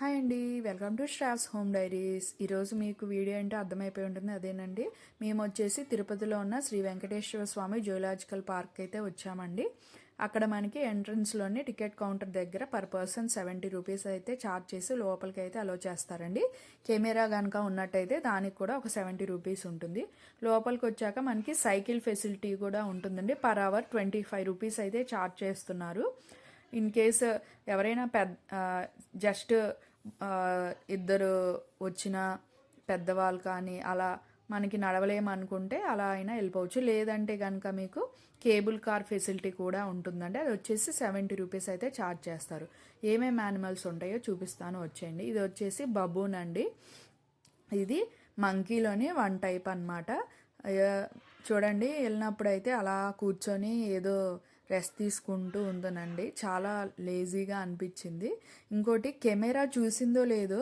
Hi అండి, welcome to Shravs home diaries. ఈరోజు మీకు వీడియో ఏంటో అర్థమైపోయి ఉంటుంది. అదేనండి, మేము వచ్చేసి తిరుపతిలో ఉన్న శ్రీ వెంకటేశ్వర స్వామి జూలాజికల్ పార్క్ అయితే వచ్చామండి. అక్కడ మనకి ఎంట్రన్స్లోని టికెట్ కౌంటర్ దగ్గర పర్ పర్సన్ 70 రూపీస్ అయితే ఛార్జ్ చేసి లోపలికి అయితే అలో చేస్తారండి. కెమెరా కనుక ఉన్నట్టయితే దానికి కూడా ఒక 70 రూపీస్ ఉంటుంది. లోపలికి వచ్చాక మనకి సైకిల్ ఫెసిలిటీ కూడా ఉంటుందండి. పర్ అవర్ 25 రూపీస్ అయితే ఛార్జ్ చేస్తున్నారు. ఇన్ కేస్ ఎవరైనా జస్ట్ ఇద్దరు వచ్చిన పెద్దవాళ్ళు కానీ అలా మనకి నడవలేమనుకుంటే అలా అయినా వెళ్ళిపోవచ్చు. లేదంటే కనుక మీకు కేబుల్ కార్ ఫెసిలిటీ కూడా ఉంటుందండి. అది వచ్చేసి 70 రూపీస్ అయితే ఛార్జ్ చేస్తారు. ఏమేమి యానిమల్స్ ఉంటాయో చూపిస్తాను, వచ్చేయండి. ఇది వచ్చేసి బబూన్ అండి. ఇది మంకీలోని వన్ టైప్ అనమాట. చూడండి, వెళ్ళినప్పుడు అయితే అలా కూర్చొని ఏదో రెస్ట్ తీసుకుంటూ ఉందనండి. చాలా లేజీగా అనిపించింది. ఇంకోటి, కెమెరా చూసిందో లేదో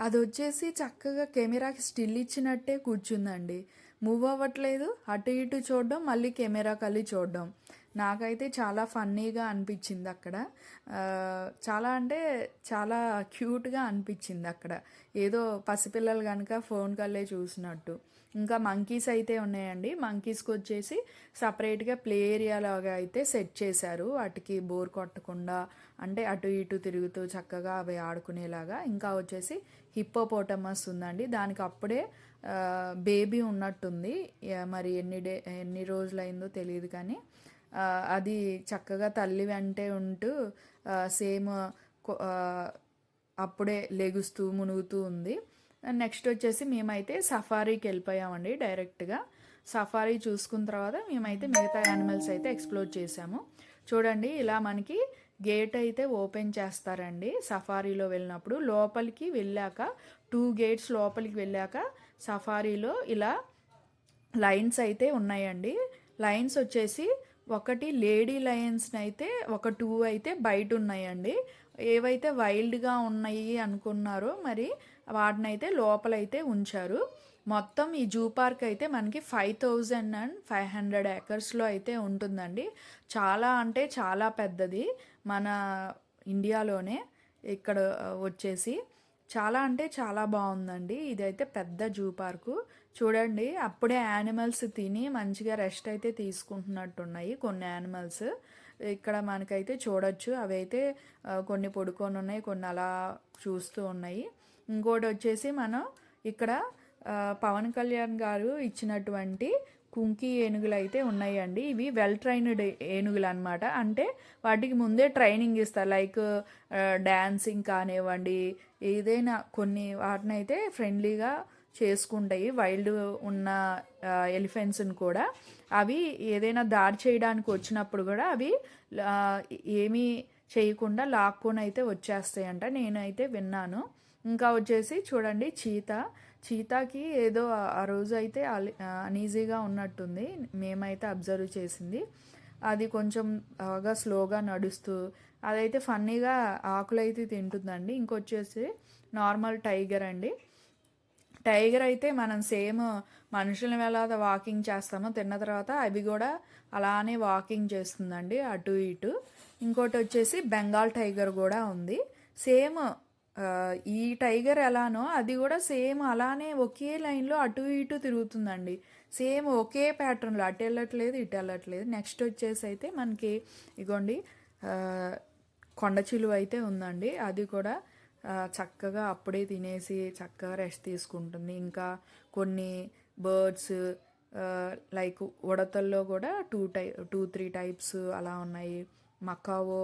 అది వచ్చేసి చక్కగా కెమెరాకి స్టిల్ ఇచ్చినట్టే కూర్చుందండి. మూవ్ అవ్వట్లేదు, అటు ఇటు చూడడం, మళ్ళీ కెమెరా కలిసి చూడడం. నాకైతే చాలా ఫన్నీగా అనిపించింది అక్కడ. చాలా అంటే చాలా క్యూట్గా అనిపించింది అక్కడ. ఏదో పసిపిల్లలు కనుక ఫోన్ కల్లే చూసినట్టు. ఇంకా మంకీస్ అయితే ఉన్నాయండి. మంకీస్కి వచ్చేసి సపరేట్గా ప్లే ఏరియా లాగా అయితే సెట్ చేశారు, వాటికి బోర్ కొట్టకుండా, అంటే అటు ఇటు తిరుగుతూ చక్కగా అవి ఆడుకునేలాగా. ఇంకా వచ్చేసి హిప్పోపోటమస్ ఉందండి. దానికి అప్పుడే బేబీ ఉన్నట్టుంది. మరి ఎన్ని రోజులైందో తెలియదు, కానీ అది చక్కగా తల్లి వెంటే ఉంటూ సేమ్ అప్పుడే లెగుస్తూ మునుగుతూ ఉంది. నెక్స్ట్ వచ్చేసి మేమైతే సఫారీకి వెళ్ళిపోయామండి. డైరెక్ట్గా సఫారీ చూసుకున్న తర్వాత మేమైతే మిగతా యానిమల్స్ అయితే ఎక్స్ప్లోర్ చేసాము. చూడండి, ఇలా మనకి గేట్ అయితే ఓపెన్ చేస్తారండి సఫారీలో వెళ్ళినప్పుడు. లోపలికి వెళ్ళాక 2 గేట్స్ లోపలికి వెళ్ళాక సఫారీలో ఇలా లైన్స్ అయితే ఉన్నాయండి. లైన్స్ వచ్చేసి ఒకటి లేడీ లయన్స్ని అయితే ఒక 2 అయితే బయట ఉన్నాయండి. ఏవైతే వైల్డ్గా ఉన్నాయి అనుకున్నారో మరి వాటినైతే లోపలైతే ఉంచారు. మొత్తం ఈ జూ పార్క్ అయితే మనకి 5500 ఏకర్స్లో అయితే ఉంటుందండి. చాలా అంటే చాలా పెద్దది. మన ఇండియాలోనే ఇక్కడ వచ్చేసి చాలా అంటే చాలా బాగుందండి. ఇదైతే పెద్ద జూ పార్కు. చూడండి, అప్పుడే యానిమల్స్ తిని మంచిగా రెస్ట్ అయితే తీసుకుంటున్నట్టున్నాయి కొన్ని యానిమల్స్. ఇక్కడ మనకైతే చూడొచ్చు. అవి అయితే కొన్ని పడుకొని ఉన్నాయి, కొన్ని అలా చూస్తూ ఉన్నాయి. ఇంకోటి వచ్చేసి మనం ఇక్కడ పవన్ కళ్యాణ్ గారు ఇచ్చినటువంటి కుంకి ఏనుగులు అయితే ఉన్నాయండి. ఇవి వెల్ ట్రైన్డ్ ఏనుగులు అనమాట. అంటే వాటికి ముందే ట్రైనింగ్ ఇస్తారు, లైక్ డ్యాన్సింగ్ కానివ్వండి, ఏదైనా కొన్ని వాటినైతే ఫ్రెండ్లీగా చేసుకుంటాయి. వైల్డ్ ఉన్న ఎలిఫెంట్స్ని కూడా అవి ఏదైనా దాడి చేయడానికి వచ్చినప్పుడు కూడా అవి ఏమీ చేయకుండా లాక్కొని అయితే వచ్చేస్తాయంట, నేనైతే విన్నాను. ఇంకా వచ్చేసి చూడండి, చీతాకి ఏదో ఆ రోజు అయితే అనీజీగా ఉన్నట్టుంది, మేమైతే అబ్జర్వ్ చేసింది. అది కొంచెం బాగా స్లోగా నడుస్తూ అదైతే ఫన్నీగా ఆకులు అయితే తింటుందండి. ఇంకొచ్చేసి నార్మల్ టైగర్ అండి. టైగర్ అయితే మనం సేమ్ మనుషులను ఎలా వాకింగ్ చేస్తామో తిన్న తర్వాత అవి కూడా అలానే వాకింగ్ చేస్తుందండి అటు ఇటు. ఇంకోటి వచ్చేసి బెంగాల్ టైగర్ కూడా ఉంది. సేమ్ ఈ టైగర్ ఎలానో అది కూడా సేమ్ అలానే ఒకే లైన్లో అటు ఇటు తిరుగుతుందండి. సేమ్ ఒకే ప్యాటర్న్లో, అటు వెళ్ళట్లేదు ఇటు వెళ్ళట్లేదు. నెక్స్ట్ వచ్చేసి అయితే మనకి ఇగోండి కొండ చిలువ అయితే ఉందండి. అది కూడా చక్కగా అప్పుడే తినేసి చక్కగా రెస్ట్ తీసుకుంటుంది. ఇంకా కొన్ని బర్డ్స్ లైక్ ఉడతల్లో కూడా 2-3 టైప్స్ అలా ఉన్నాయి. మకావో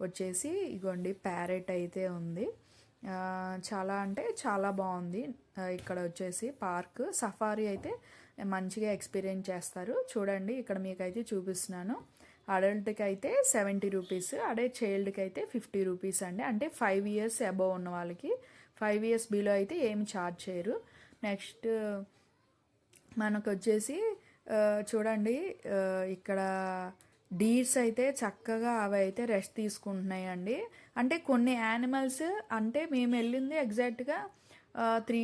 వచ్చేసి ఇగోండి ప్యారెట్ అయితే ఉంది. చాలా అంటే చాలా బాగుంది. ఇక్కడ వచ్చేసి పార్క్ సఫారీ అయితే మంచిగా ఎక్స్పీరియన్స్ చేస్తారు. చూడండి, ఇక్కడ మీకైతే చూపిస్తున్నాను. అడల్ట్కి అయితే 70 రూపీస్, అదే చైల్డ్కి అయితే 50 రూపీస్ అండి. అంటే 5 ఇయర్స్ అబవ్ ఉన్న వాళ్ళకి. 5 ఇయర్స్ బిలో అయితే ఏమి ఛార్జ్ చేయరు. నెక్స్ట్ మనకు వచ్చేసి చూడండి, ఇక్కడ డీర్స్ అయితే చక్కగా అవి అయితే రెస్ట్ తీసుకుంటున్నాయండి. అంటే కొన్ని యానిమల్స్, అంటే మేము వెళ్ళింది ఎగ్జాక్ట్గా 3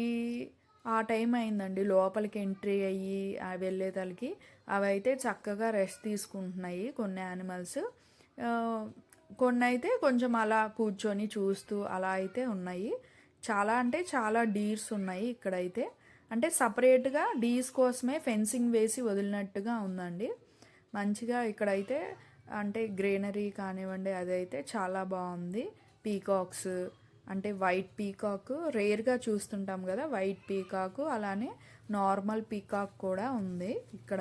ఆ టైం అయిందండి లోపలికి ఎంట్రీ అయ్యి వెళ్ళేతలకి. అవి అయితే చక్కగా రెస్ట్ తీసుకుంటున్నాయి కొన్ని యానిమల్స్. కొన్ని అయితే కొంచెం అలా కూర్చొని చూస్తూ అలా అయితే ఉన్నాయి. చాలా అంటే చాలా డీర్స్ ఉన్నాయి ఇక్కడైతే. అంటే సపరేట్‌గా డీర్స్ కోసమే ఫెన్సింగ్ వేసి వదిలినట్టుగా ఉందండి. మంచిగా ఇక్కడైతే అంటే గ్రీనరీ కానివ్వండి అదైతే చాలా బాగుంది. పీకాక్స్ అంటే వైట్ పీకాక్ రేర్గా చూస్తుంటాం కదా, వైట్ పీకాక్ అలానే నార్మల్ పీకాక్ కూడా ఉంది ఇక్కడ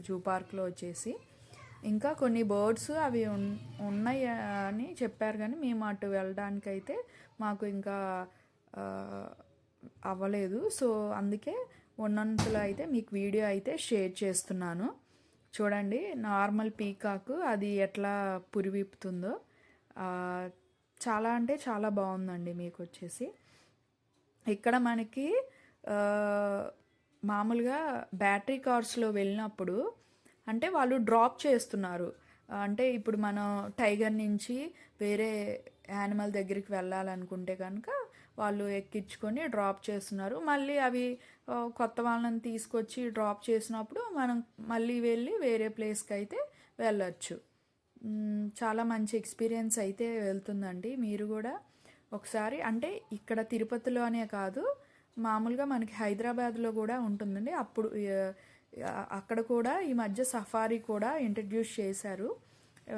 జూ పార్క్లో వచ్చేసి. ఇంకా కొన్ని బర్డ్స్ అవి ఉన్నాయి అని చెప్పారు, కానీ మేము అటు వెళ్ళడానికైతే మాకు ఇంకా ఆ, అవ్వలేదు. సో అందుకే ఉన్నంతలో అయితే మీకు వీడియో అయితే షేర్ చేస్తున్నాను. చూడండి నార్మల్ పీకాక్ అది ఎట్లా పురివిప్పుతుందో. ఆ, చాలా అంటే చాలా బాగుందండి మీకు వచ్చేసి. ఇక్కడ మనకి ఆ, మామూలుగా బ్యాటరీ కార్స్లో వెళ్ళినప్పుడు అంటే వాళ్ళు డ్రాప్ చేస్తున్నారు. అంటే ఇప్పుడు మనం టైగర్ నుంచి వేరే యానిమల్ దగ్గరికి వెళ్ళాలనుకుంటే కనుక వాళ్ళు ఎక్కించుకొని డ్రాప్ చేస్తున్నారు. మళ్ళీ అవి కొత్త వాళ్ళని తీసుకొచ్చి డ్రాప్ చేసినప్పుడు మనం మళ్ళీ వెళ్ళి వేరే ప్లేస్కి అయితే వెళ్ళొచ్చు. చాలా మంచి ఎక్స్పీరియన్స్ అయితే వెళ్తుందండి. మీరు కూడా ఒకసారి అంటే ఇక్కడ తిరుపతిలోనే కాదు, మామూలుగా మనకి హైదరాబాద్లో కూడా ఉంటుందండి. అప్పుడు అక్కడ కూడా ఈ మధ్య సఫారీ కూడా ఇంట్రడ్యూస్ చేశారు.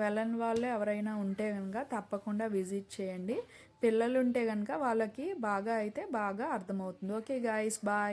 వెళ్ళని వాళ్ళు ఎవరైనా ఉంటే కనుక తప్పకుండా విజిట్ చేయండి. పిల్లలు ఉంటే కనుక వాళ్ళకి బాగా అయితే బాగా అర్థమవుతుంది. Okay guys, bye.